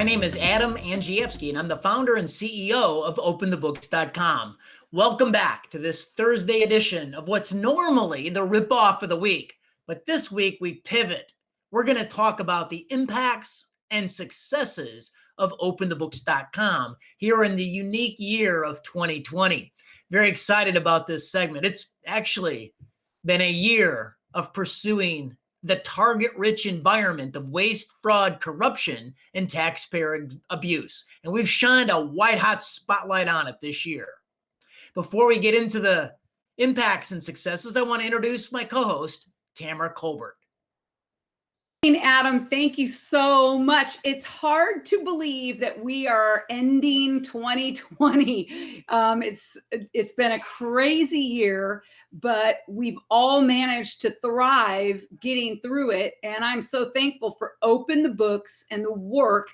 My name is Adam Andrzejewski, and I'm the founder and CEO of OpenTheBooks.com. Welcome back to this Thursday edition of what's normally the ripoff of the week. But this week we pivot. We're going to talk about the impacts and successes of OpenTheBooks.com here in the unique year of 2020. Very excited about this segment. It's actually been a year of pursuing the target-rich environment of waste, fraud, corruption, and taxpayer abuse. And we've shined a white-hot spotlight on it this year. Before we get into the impacts and successes, I want to introduce my co-host, Tamara Colbert. Adam, thank you so much. It's hard to believe that we are ending 2020. It's been a crazy year, but we've all managed to thrive getting through it. And I'm so thankful for Open the Books and the work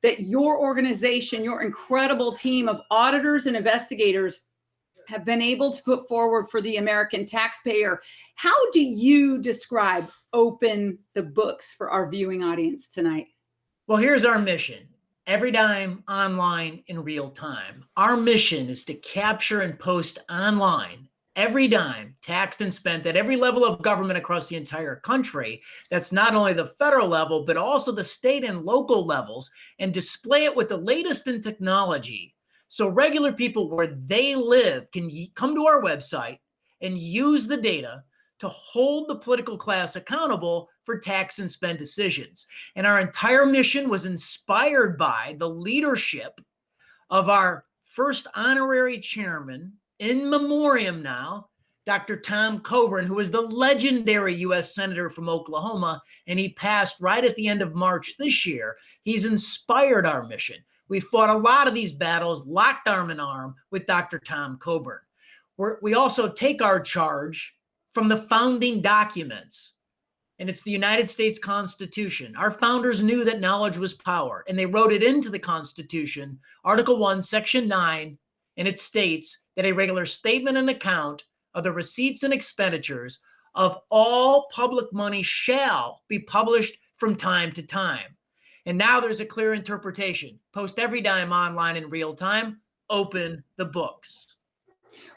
that your organization, your incredible team of auditors and investigators have been able to put forward for the American taxpayer. How do you describe Open the Books for our viewing audience tonight? Well, here's our mission. Every dime online in real time. Our mission is to capture and post online every dime taxed and spent at every level of government across the entire country. That's not only the federal level, but also the state and local levels, and display it with the latest in technology. So regular people where they live can come to our website and use the data to hold the political class accountable for tax and spend decisions. And our entire mission was inspired by the leadership of our first honorary chairman, in memoriam now, Dr. Tom Coburn, who was the legendary U.S. Senator from Oklahoma, and he passed right at the end of March this year. He's inspired our mission. We fought a lot of these battles, locked arm in arm with Dr. Tom Coburn. We also take our charge from the founding documents, and it's the United States Constitution. Our founders knew that knowledge was power, and they wrote it into the Constitution, Article 1, Section 9, and it states that a regular statement and account of the receipts and expenditures of all public money shall be published from time to time. And now there's a clear interpretation. Post every dime online in real time. Open the books.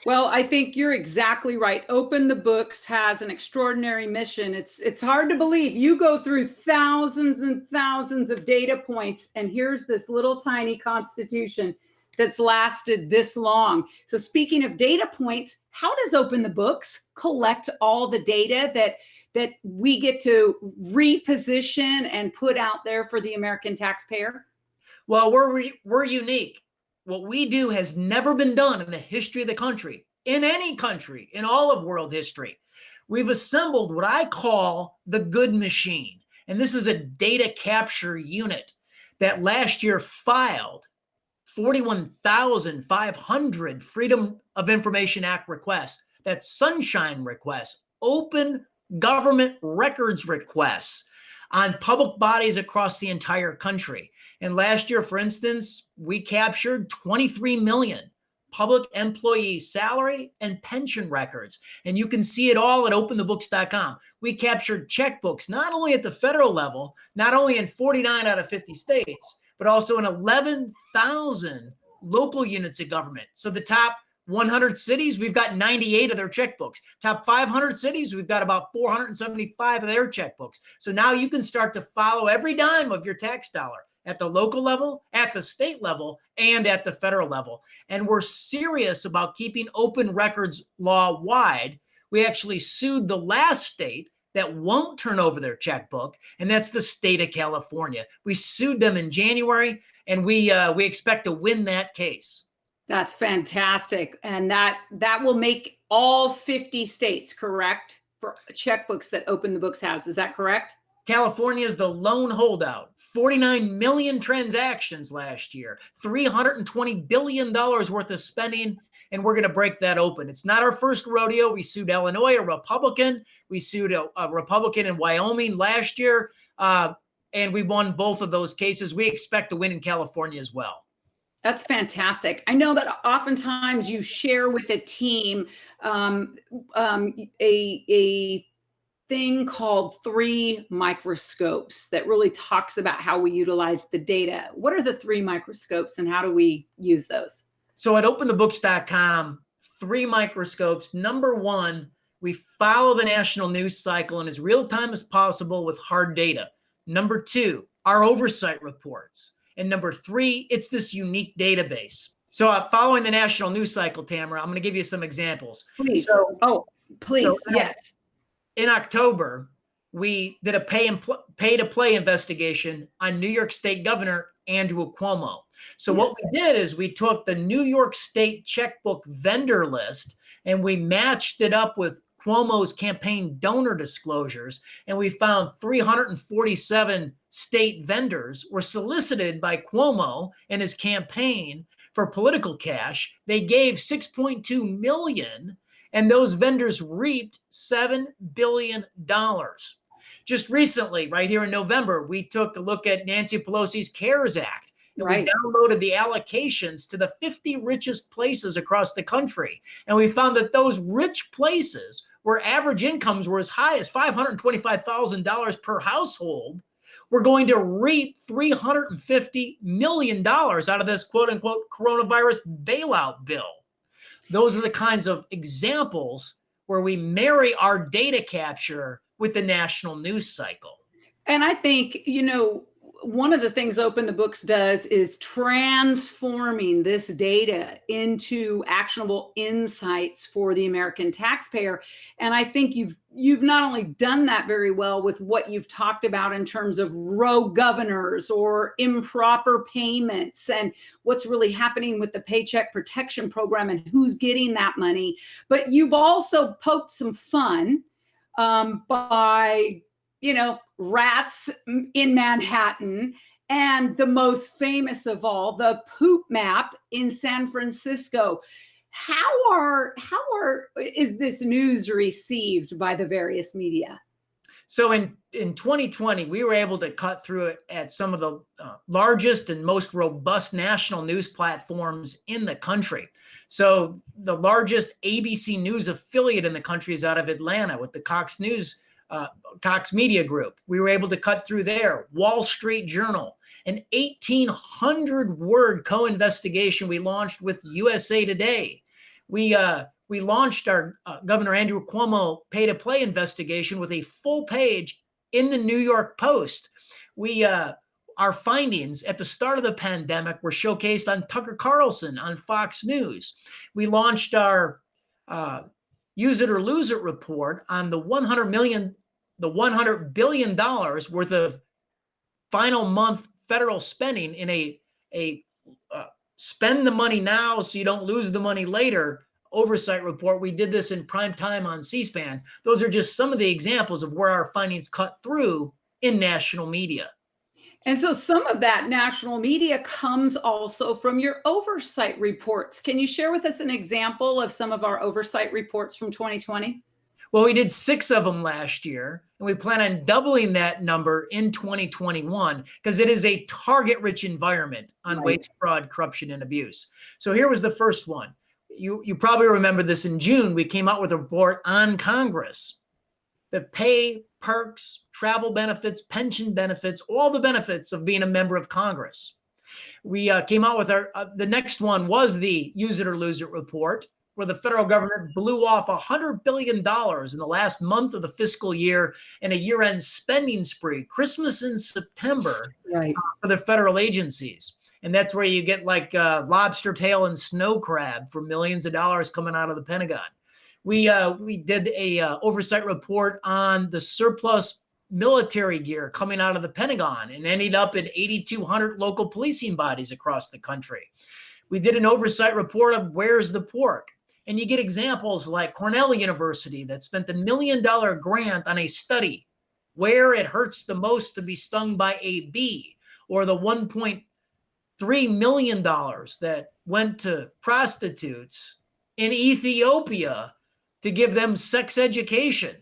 Well, I think you're exactly right. Open the Books has an extraordinary mission. It's hard to believe. You go through thousands and thousands of data points, and here's this little tiny constitution that's lasted this long. So speaking of data points, how does Open the Books collect all the data that we get to reposition and put out there for the American taxpayer? Well, we're unique. What we do has never been done in the history of the country, in any country, in all of world history. We've assembled what I call the good machine. And this is a data capture unit that last year filed 41,500 Freedom of Information Act requests. That's sunshine requests, open government records requests on public bodies across the entire country. And last year, for instance, we captured 23 million public employee salary and pension records. And you can see it all at openthebooks.com. We captured checkbooks, not only at the federal level, not only in 49 out of 50 states, but also in 11,000 local units of government. So the top 100 cities, we've got 98 of their checkbooks. Top 500 cities, we've got about 475 of their checkbooks. So now you can start to follow every dime of your tax dollar at the local level, at the state level, and at the federal level. And we're serious about keeping open records law wide. We actually sued the last state that won't turn over their checkbook, and that's the state of California. We sued them in January, and we expect to win that case. That's fantastic. And that will make all 50 states, correct, for checkbooks that Open the Books has. Is that correct? California is the lone holdout. 49 million transactions last year, $320 billion worth of spending, and we're going to break that open. It's not our first rodeo. We sued Illinois, a Republican. We sued a Republican in Wyoming last year, and we won both of those cases. We expect to win in California as well. That's fantastic. I know that oftentimes you share with a team a thing called 3 microscopes that really talks about how we utilize the data. What are the 3 microscopes and how do we use those? So at OpenTheBooks.com, 3 microscopes. Number one, we follow the national news cycle in as real time as possible with hard data. Number two, our oversight reports. And number three, it's this unique database. So following the national news cycle, Tamara, I'm going to give you some examples. Please. Please. So Yes. In October, we did a pay-to-play investigation on New York State Governor Andrew Cuomo. So what we did is we took the New York State checkbook vendor list and we matched it up with Cuomo's campaign donor disclosures, and we found 347 state vendors were solicited by Cuomo and his campaign for political cash. They gave $6.2 million, and those vendors reaped $7 billion. Just recently, right here in November, we took a look at Nancy Pelosi's CARES Act. And we downloaded the allocations to the 50 richest places across the country. And we found that those rich places where average incomes were as high as $525,000 per household were going to reap $350 million out of this quote unquote coronavirus bailout bill. Those are the kinds of examples where we marry our data capture with the national news cycle. And I think, one of the things Open the Books does is transforming this data into actionable insights for the American taxpayer. And I think you've not only done that very well with what you've talked about in terms of rogue governors or improper payments and what's really happening with the Paycheck Protection Program and who's getting that money, but you've also poked some fun by rats in Manhattan, and the most famous of all, the poop map in San Francisco. How is this news received by the various media? So in 2020, we were able to cut through it at some of the largest and most robust national news platforms in the country. So the largest ABC News affiliate in the country is out of Atlanta with the Cox Media Group. We were able to cut through there. Wall Street Journal, an 1,800-word co-investigation we launched with USA Today. We launched our Governor Andrew Cuomo pay-to-play investigation with a full page in the New York Post. Our findings at the start of the pandemic were showcased on Tucker Carlson on Fox News. We launched our Use It or Lose It report on the $100 billion worth of final month federal spending in a spend the money now so you don't lose the money later oversight report. We did this in prime time on C-SPAN. Those are just some of the examples of where our findings cut through in national media. And so some of that national media comes also from your oversight reports. Can you share with us an example of some of our oversight reports from 2020? Well, we did 6 of them last year, and we plan on doubling that number in 2021 because it is a target-rich environment on waste, fraud, corruption, and abuse. So here was the first one. You probably remember this. In June, we came out with a report on Congress. The pay, perks, travel benefits, pension benefits, all the benefits of being a member of Congress. We came out with the next one was the Use It or Lose It report, where the federal government blew off $100 billion in the last month of the fiscal year in a year-end spending spree, Christmas in September, for the federal agencies. And that's where you get like lobster tail and snow crab for millions of dollars coming out of the Pentagon. We did a oversight report on the surplus military gear coming out of the Pentagon and ended up in 8,200 local policing bodies across the country. We did an oversight report of Where's the Pork? And you get examples like Cornell University that spent the $1 million grant on a study where it hurts the most to be stung by a bee, or the $1.3 million that went to prostitutes in Ethiopia to give them sex education.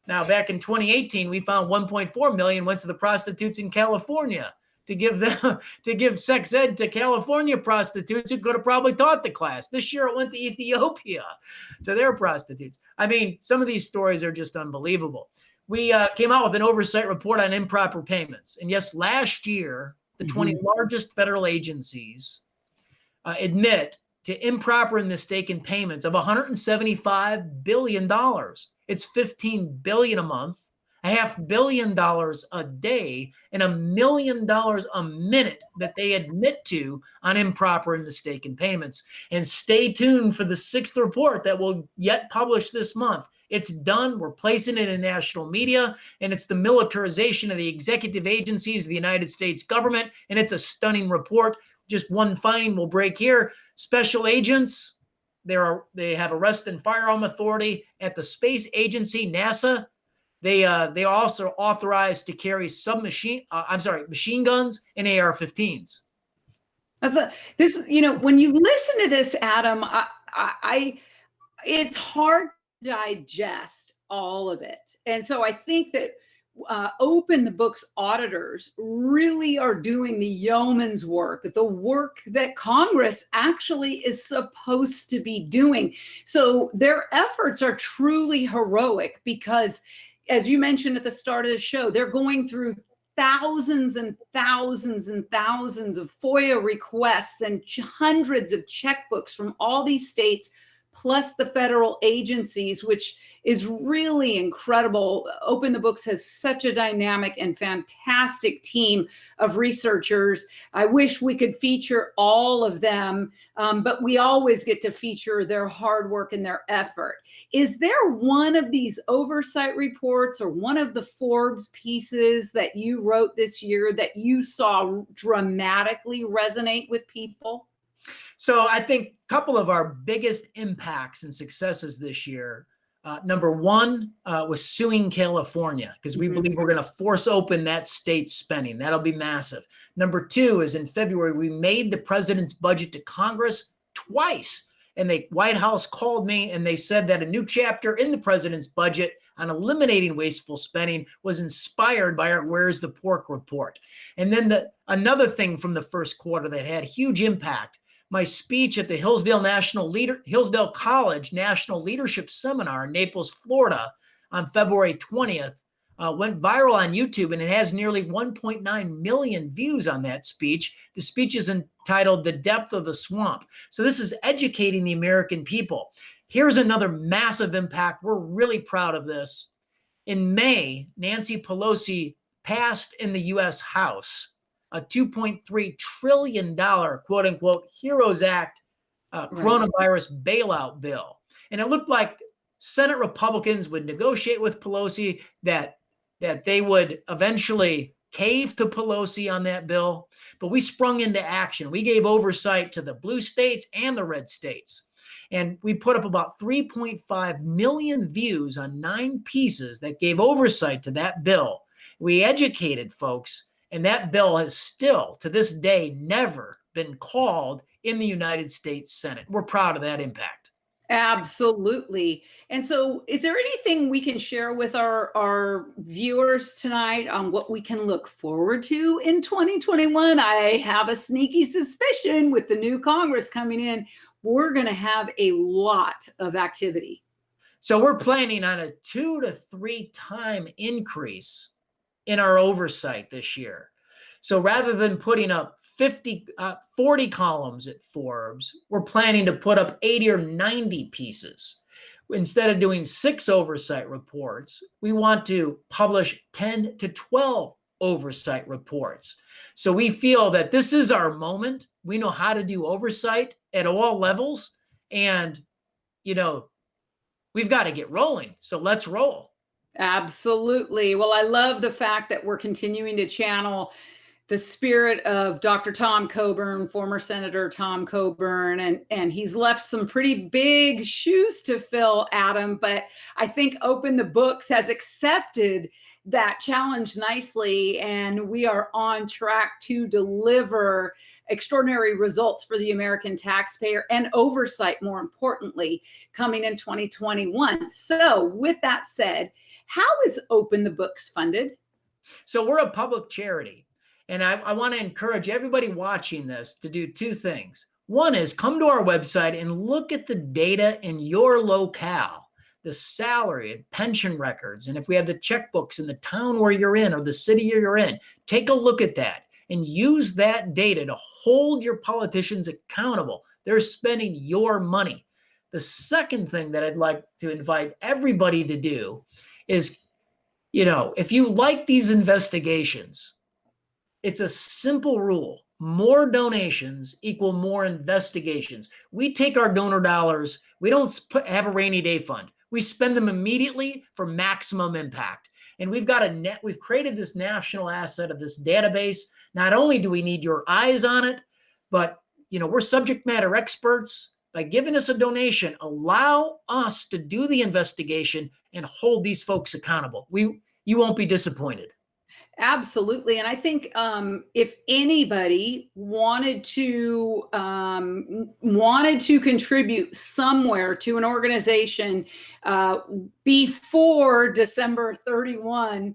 Now, back in 2018, we found 1.4 million went to the prostitutes in California to give sex ed to California prostitutes who could have probably taught the class. This year, it went to Ethiopia to their prostitutes. I mean, some of these stories are just unbelievable. we came out with an oversight report on improper payments. And yes, last year, the 20 largest federal agencies admit to improper and mistaken payments of $175 billion. It's $15 billion a month, $500 million a day, and $1 million a minute that they admit to on improper and mistaken payments. And stay tuned for the 6th report that will yet publish this month. It's done. We're placing it in national media, and it's the militarization of the executive agencies of the United States government, and it's a stunning report. Just one finding we'll break here. Special agents, they have arrest and firearm authority at the space agency, NASA. They are also authorized to carry machine guns and AR-15s. When you listen to this, Adam, it's hard to digest all of it. And so I think that OpenTheBooks auditors really are doing the yeoman's work, the work that Congress actually is supposed to be doing. So their efforts are truly heroic because, as you mentioned at the start of the show, they're going through thousands and thousands and thousands of FOIA requests and hundreds of checkbooks from all these states, plus the federal agencies, which is really incredible. OpenTheBooks has such a dynamic and fantastic team of researchers. I wish we could feature all of them, but we always get to feature their hard work and their effort. Is there one of these oversight reports or one of the Forbes pieces that you wrote this year that you saw dramatically resonate with people? So I think a couple of our biggest impacts and successes this year, number one was suing California, because we believe we're going to force open that state's spending. That'll be massive. Number two is in February, we made the president's budget to Congress twice. And the White House called me and they said that a new chapter in the president's budget on eliminating wasteful spending was inspired by our Where's the Pork report. And then another thing from the first quarter that had huge impact, my speech at the Hillsdale College National Leadership Seminar in Naples, Florida on February 20th went viral on YouTube, and it has nearly 1.9 million views on that speech. The speech is entitled The Depth of the Swamp. So this is educating the American people. Here's another massive impact. We're really proud of this. In May, Nancy Pelosi passed in the U.S. House a $2.3 trillion, quote unquote, HEROES Act coronavirus bailout bill. And it looked like Senate Republicans would negotiate with Pelosi, that they would eventually cave to Pelosi on that bill. But we sprung into action. We gave oversight to the blue states and the red states. And we put up about 3.5 million views on 9 pieces that gave oversight to that bill. We educated folks. And that bill has still, to this day, never been called in the United States Senate. We're proud of that impact. Absolutely. And so is there anything we can share with our viewers tonight on what we can look forward to in 2021? I have a sneaky suspicion with the new Congress coming in, we're going to have a lot of activity. So we're planning on a 2 to 3 time increase in our oversight this year. So rather than putting up 40 columns at Forbes, we're planning to put up 80 or 90 pieces. Instead of doing 6 oversight reports, we want to publish 10 to 12 oversight reports. So we feel that this is our moment. We know how to do oversight at all levels. And, we've got to get rolling. So let's roll. Absolutely. Well, I love the fact that we're continuing to channel the spirit of Dr. Tom Coburn, former Senator Tom Coburn, and he's left some pretty big shoes to fill, Adam, but I think OpenTheBooks has accepted that challenge nicely, and we are on track to deliver extraordinary results for the American taxpayer and oversight, more importantly, coming in 2021. So with that said, how is OpenTheBooks funded? So we're a public charity, and I want to encourage everybody watching this to do 2 things. One is come to our website and look at the data in your locale. the salary and pension records, and if we have the checkbooks in the town where you're in or the city you're in, take a look at that and use that data to hold your politicians accountable. They're spending your money. The second thing that I'd like to invite everybody to do is, if you like these investigations, it's a simple rule. More donations equal more investigations. We take our donor dollars. We don't have a rainy day fund. We spend them immediately for maximum impact. And we've created this national asset of this database. Not only do we need your eyes on it, but we're subject matter experts. By giving us a donation, allow us to do the investigation and hold these folks accountable. You won't be disappointed. Absolutely. And I think if anybody wanted to contribute somewhere to an organization before December 31,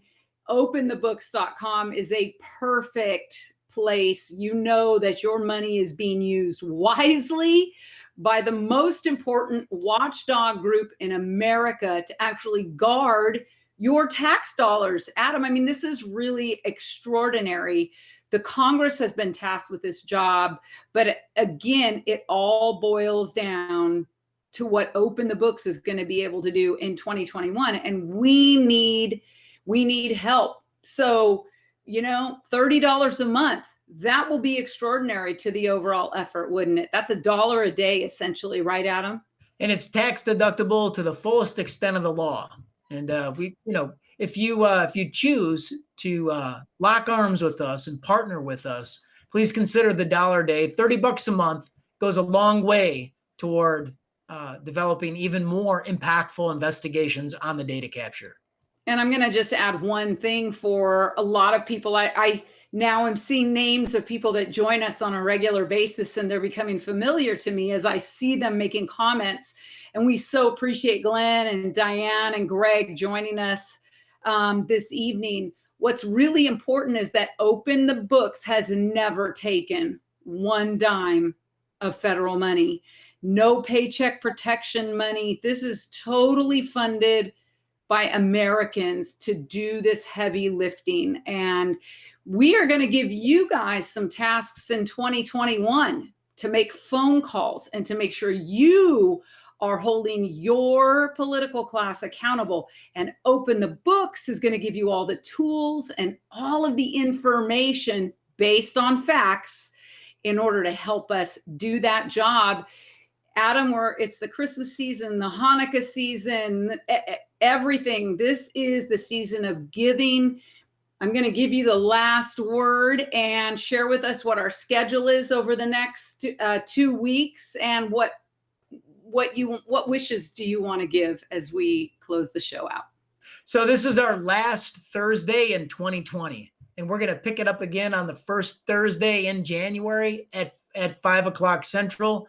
OpenTheBooks.com is a perfect place. You know that your money is being used wisely by the most important watchdog group in America to actually guard your tax dollars. Adam, I mean, this is really extraordinary. The Congress has been tasked with this job, but again, it all boils down to what Open the Books is going to be able to do in 2021. And we need help. So, $30 a month, that will be extraordinary to the overall effort, wouldn't it? That's $1 a day, essentially, right, Adam? And it's tax deductible to the fullest extent of the law. And if you choose to lock arms with us and partner with us, please consider the $1 a day. $30 a month goes a long way toward developing even more impactful investigations on the data capture. And I'm going to just add one thing for a lot of people. I now am seeing names of people that join us on a regular basis, and they're becoming familiar to me as I see them making comments. And we so appreciate Glenn and Diane and Greg joining us this evening. What's really important is that Open the Books has never taken one dime of federal money, no paycheck protection money. This is totally funded by Americans to do this heavy lifting. And we are going to give you guys some tasks in 2021 to make phone calls and to make sure you are holding your political class accountable. And Open the Books is going to give you all the tools and all of the information based on facts in order to help us do that job. Adam, it's the Christmas season, the Hanukkah season, everything. This is the season of giving. I'm going to give you the last word and share with us what our schedule is over the next 2 weeks and what wishes do you want to give as we close the show out? So this is our last Thursday in 2020, and we're going to pick it up again on the first Thursday in January at 5 o'clock Central,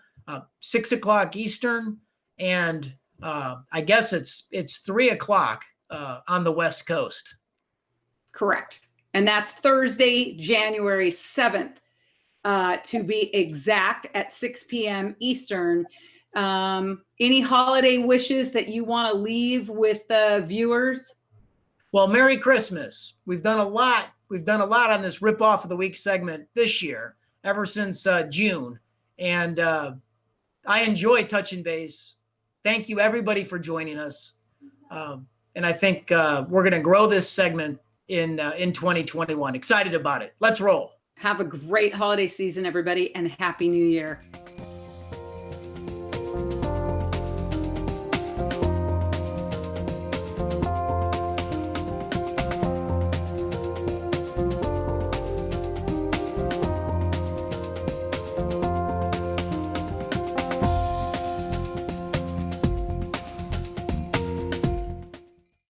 6 o'clock Eastern, and I guess it's 3 o'clock on the West Coast. Correct. And that's Thursday, January 7th, to be exact, at 6 p.m. Eastern. Any holiday wishes that you want to leave with the viewers? Well, Merry Christmas. We've done a lot. We've done a lot on this Rip Off of the Week segment this year, ever since June. And I enjoy touching base. Thank you, everybody, for joining us. And I think we're going to grow this segment in 2021. Excited about it. Let's roll. Have a great holiday season, everybody, and Happy New Year.